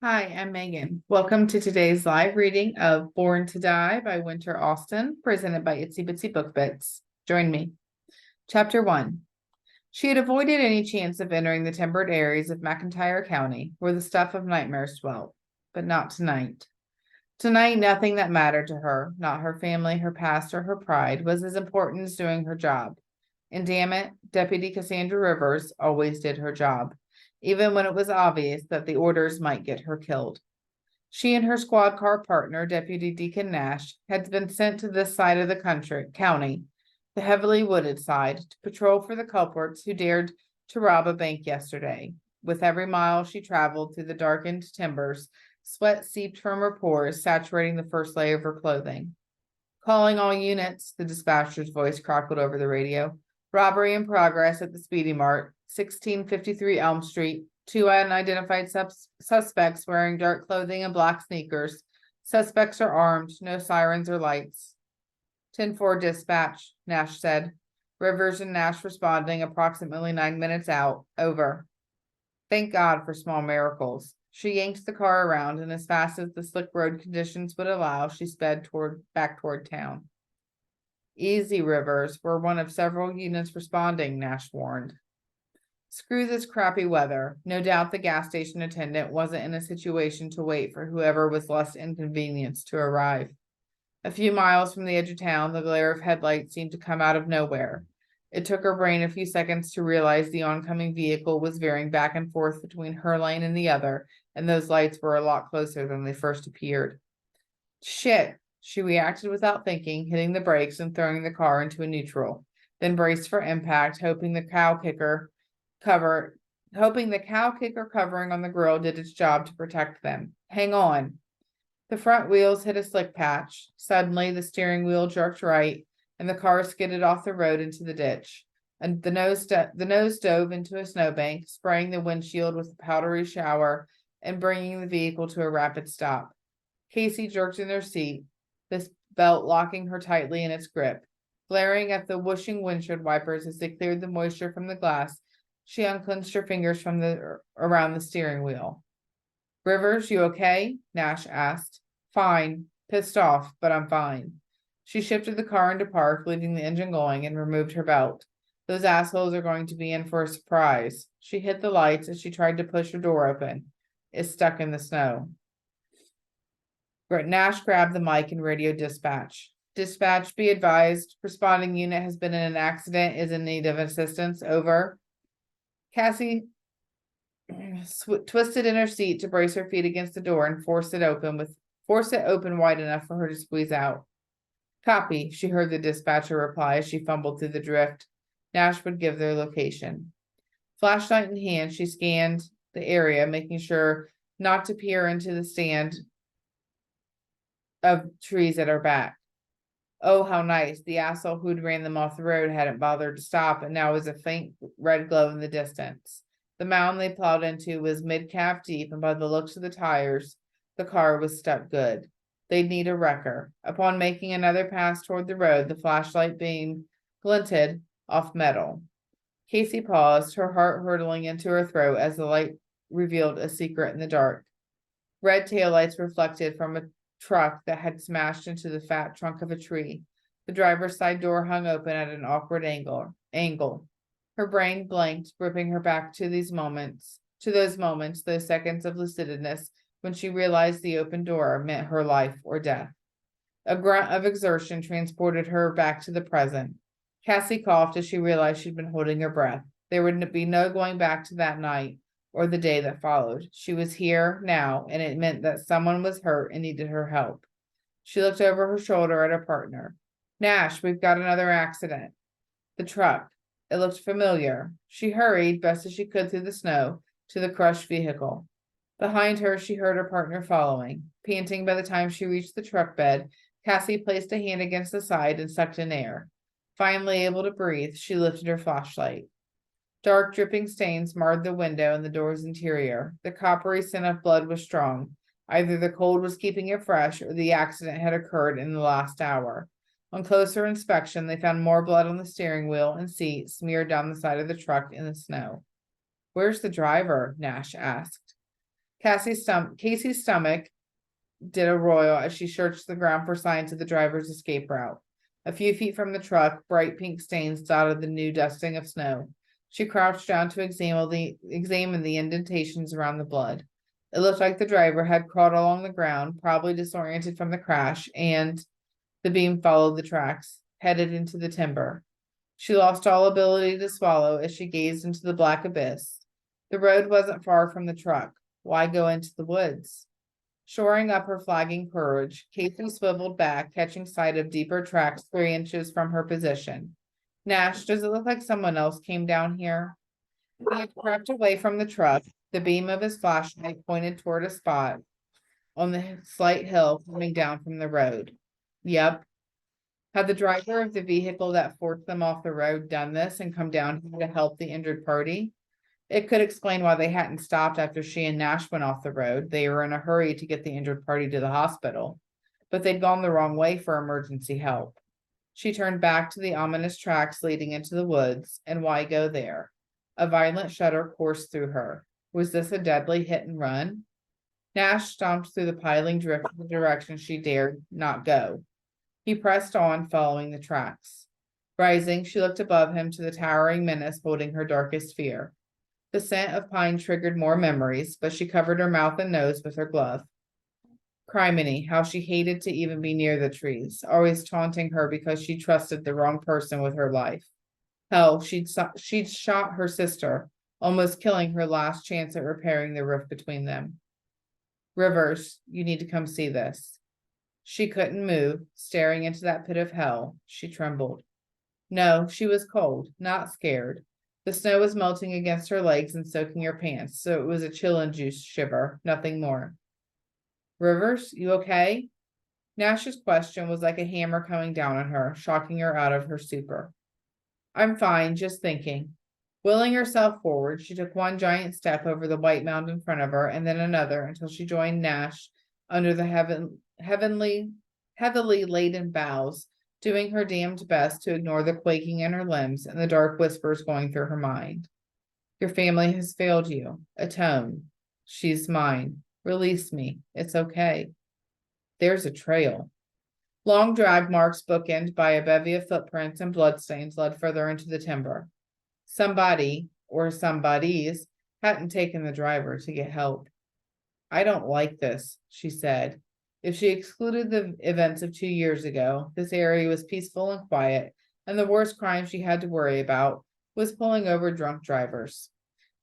Hi, I'm Megan. Welcome to today's live reading of Born to Die by Winter Austin, presented by Itsy Bitsy Book Bits. Join me. Chapter 1. She had avoided any chance of entering the timbered areas of McIntire County, where the stuff of nightmares dwelt, but not tonight. Tonight, nothing that mattered to her, not her family, her past, or her pride, was as important as doing her job. And damn it, Deputy Cassandra Rivers always did her job, even when it was obvious that the orders might get her killed. She and her squad car partner, Deputy Deacon Nash, had been sent to this side of the county, the heavily wooded side, to patrol for the culprits who dared to rob a bank yesterday. With every mile she traveled through the darkened timbers, sweat seeped from her pores, saturating the first layer of her clothing. Calling all units, the dispatcher's voice crackled over the radio. Robbery in progress at the Speedy Mart, 1653 Elm Street. Two unidentified suspects wearing dark clothing and black sneakers. Suspects are armed, no sirens or lights. 10-4 dispatch, Nash said. Rivers and Nash responding approximately 9 minutes out. Over. Thank God for small miracles. She yanked the car around, and as fast as the slick road conditions would allow, she sped back toward town. Easy, Rivers. We're one of several units responding, Nash warned. Screw this crappy weather. No doubt the gas station attendant wasn't in a situation to wait for whoever was less inconvenienced to arrive. A few miles from the edge of town, the glare of headlights seemed to come out of nowhere. It took her brain a few seconds to realize the oncoming vehicle was veering back and forth between her lane and the other, and those lights were a lot closer than they first appeared. Shit, she reacted without thinking, hitting the brakes and throwing the car into a neutral, then braced for impact, hoping the cow kicker covering on the grill did its job to protect them. Hang on. The front wheels hit a slick patch. Suddenly, the steering wheel jerked right, and the car skidded off the road into the ditch. And the nose dove into a snowbank, spraying the windshield with a powdery shower and bringing the vehicle to a rapid stop. Casey jerked in her seat, this belt locking her tightly in its grip. Glaring at the whooshing windshield wipers as they cleared the moisture from the glass, she unclenched her fingers from around the steering wheel. Rivers, you okay? Nash asked. Fine. Pissed off, but I'm fine. She shifted the car into park, leaving the engine going, and removed her belt. Those assholes are going to be in for a surprise. She hit the lights as she tried to push her door open. It's stuck in the snow. Nash grabbed the mic and radioed dispatch. Dispatch, be advised. Responding unit has been in an accident, is in need of assistance. Over. Cassie twisted in her seat to brace her feet against the door and force it open wide enough for her to squeeze out. Copy, she heard the dispatcher reply as she fumbled through the drift. Nash would give their location. Flashlight in hand, she scanned the area, making sure not to peer into the stand of trees at her back. Oh, how nice. The asshole who'd ran them off the road hadn't bothered to stop, and now was a faint red glow in the distance. The mound they plowed into was mid-calf deep, and by the looks of the tires, the car was stuck good. They'd need a wrecker. Upon making another pass toward the road, the flashlight beam glinted off metal. Casey paused, her heart hurtling into her throat as the light revealed a secret in the dark. Red taillights reflected from a truck that had smashed into the fat trunk of a tree. The driver's side door hung open at an awkward angle. Her brain blanked, gripping her back to those moments, those seconds of lucidness when she realized the open door meant her life or death. A grunt of exertion transported her back to the present. Cassie coughed as she realized she'd been holding her breath. There would be no going back to that night or the day that followed. She was here now, and it meant that someone was hurt and needed her help. She looked over her shoulder at her partner. Nash, we've got another accident. The truck. It looked familiar. She hurried, best as she could through the snow, to the crushed vehicle. Behind her, she heard her partner following. Panting by the time she reached the truck bed, Cassie placed a hand against the side and sucked in air. Finally able to breathe, she lifted her flashlight. Dark dripping stains marred the window and the door's interior. The coppery scent of blood was strong. Either the cold was keeping it fresh or the accident had occurred in the last hour. On closer inspection, they found more blood on the steering wheel and seat smeared down the side of the truck in the snow. Where's the driver? Nash asked. Casey's stomach did a royal as she searched the ground for signs of the driver's escape route. A few feet from the truck, bright pink stains dotted the new dusting of snow. She crouched down to examine the indentations around the blood. It looked like the driver had crawled along the ground, probably disoriented from the crash, and the beam followed the tracks, headed into the timber. She lost all ability to swallow as she gazed into the black abyss. The road wasn't far from the truck. Why go into the woods? Shoring up her flagging courage, Casey swiveled back, catching sight of deeper tracks 3 inches from her position. Nash, does it look like someone else came down here? He had crept away from the truck. The beam of his flashlight pointed toward a spot on the slight hill coming down from the road. Yep. Had the driver of the vehicle that forced them off the road done this and come down here to help the injured party? It could explain why they hadn't stopped after she and Nash went off the road. They were in a hurry to get the injured party to the hospital, but they'd gone the wrong way for emergency help. She turned back to the ominous tracks leading into the woods, and why go there? A violent shudder coursed through her. Was this a deadly hit and run? Nash stomped through the piling drift in the direction she dared not go. He pressed on, following the tracks. Rising, she looked above him to the towering menace holding her darkest fear. The scent of pine triggered more memories, but she covered her mouth and nose with her glove. Criminy, how she hated to even be near the trees, always taunting her because she trusted the wrong person with her life. Hell, she'd shot her sister, almost killing her last chance at repairing the rift between them. Rivers, you need to come see this. She couldn't move, staring into that pit of hell. She trembled. No, she was cold, not scared. The snow was melting against her legs and soaking her pants, so it was a chill-induced shiver, nothing more. Rivers, you okay? Nash's question was like a hammer coming down on her, shocking her out of her stupor. I'm fine, just thinking. Willing herself forward, she took one giant step over the white mound in front of her, and then another, until she joined Nash under the heavily laden boughs, doing her damned best to ignore the quaking in her limbs and the dark whispers going through her mind. Your family has failed you. Atone. She's mine. Release me. It's okay. There's a trail. Long drag marks bookended by a bevy of footprints and bloodstains led further into the timber. Somebody, or somebodies, hadn't taken the driver to get help. I don't like this, she said. If she excluded the events of 2 years ago, this area was peaceful and quiet, and the worst crime she had to worry about was pulling over drunk drivers.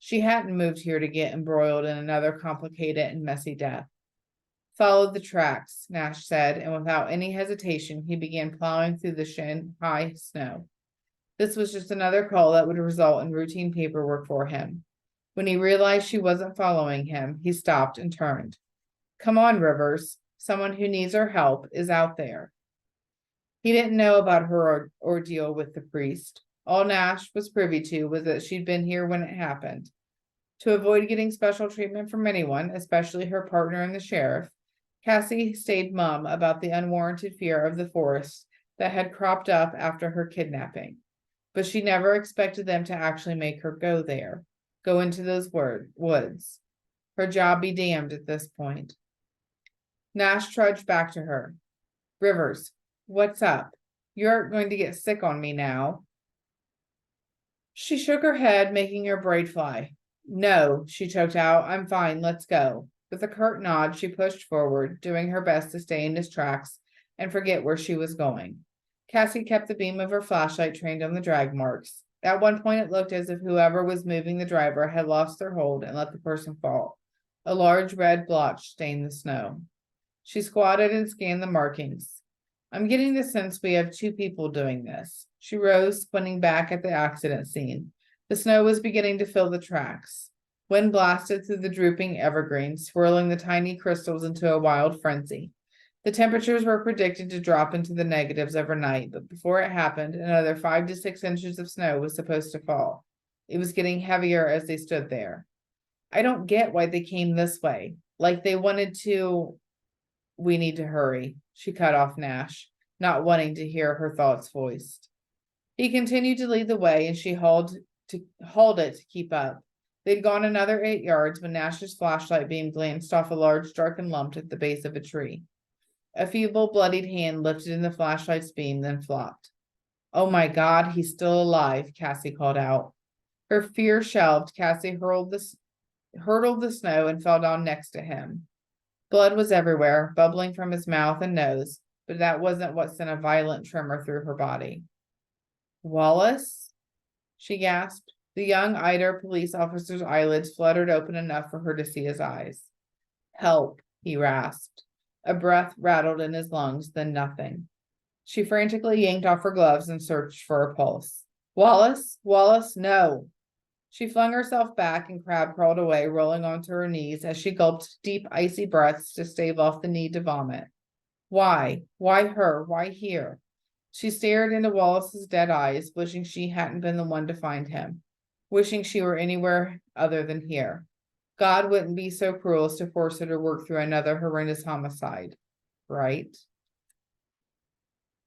She hadn't moved here to get embroiled in another complicated and messy death. Follow the tracks, Nash said, and without any hesitation, he began plowing through the shin-high snow. This was just another call that would result in routine paperwork for him. When he realized she wasn't following him, he stopped and turned. Come on, Rivers. Someone who needs our help is out there. He didn't know about her ordeal with the priest. All Nash was privy to was that she'd been here when it happened. To avoid getting special treatment from anyone, especially her partner and the sheriff, Cassie stayed mum about the unwarranted fear of the forest that had cropped up after her kidnapping. But she never expected them to actually make her go there, go into those woods. Her job be damned at this point. Nash trudged back to her. Rivers, what's up? You aren't going to get sick on me now. She shook her head, making her braid fly. No, she choked out. I'm fine. Let's go. With a curt nod, she pushed forward, doing her best to stay in his tracks and forget where she was going. Cassie kept the beam of her flashlight trained on the drag marks. At one point, it looked as if whoever was moving the driver had lost their hold and let the person fall. A large red blotch stained the snow. She squatted and scanned the markings. I'm getting the sense we have 2 people doing this. She rose, squinting back at the accident scene. The snow was beginning to fill the tracks. Wind blasted through the drooping evergreens, swirling the tiny crystals into a wild frenzy. The temperatures were predicted to drop into the negatives overnight, but before it happened, another 5 to 6 inches of snow was supposed to fall. It was getting heavier as they stood there. I don't get why they came this way. Like they wanted to... We need to hurry, she cut off Nash, not wanting to hear her thoughts voiced. He continued to lead the way, and she hauled it to keep up. They'd gone another 8 yards when Nash's flashlight beam glanced off a large darkened lump at the base of a tree. A feeble, bloodied hand lifted in the flashlight's beam, then flopped. "Oh my God, he's still alive," Cassie called out. Her fear shelved. Cassie hurtled the snow and fell down next to him. Blood was everywhere, bubbling from his mouth and nose, but that wasn't what sent a violent tremor through her body. "Wallace?" she gasped. The young Eider police officer's eyelids fluttered open enough for her to see his eyes. "Help," he rasped. A breath rattled in his lungs, then nothing. She frantically yanked off her gloves and searched for a pulse. "Wallace? Wallace, no!" She flung herself back and crab crawled away, rolling onto her knees as she gulped deep, icy breaths to stave off the need to vomit. Why? Why her? Why here? She stared into Wallace's dead eyes, wishing she hadn't been the one to find him, wishing she were anywhere other than here. God wouldn't be so cruel as to force her to work through another horrendous homicide, right?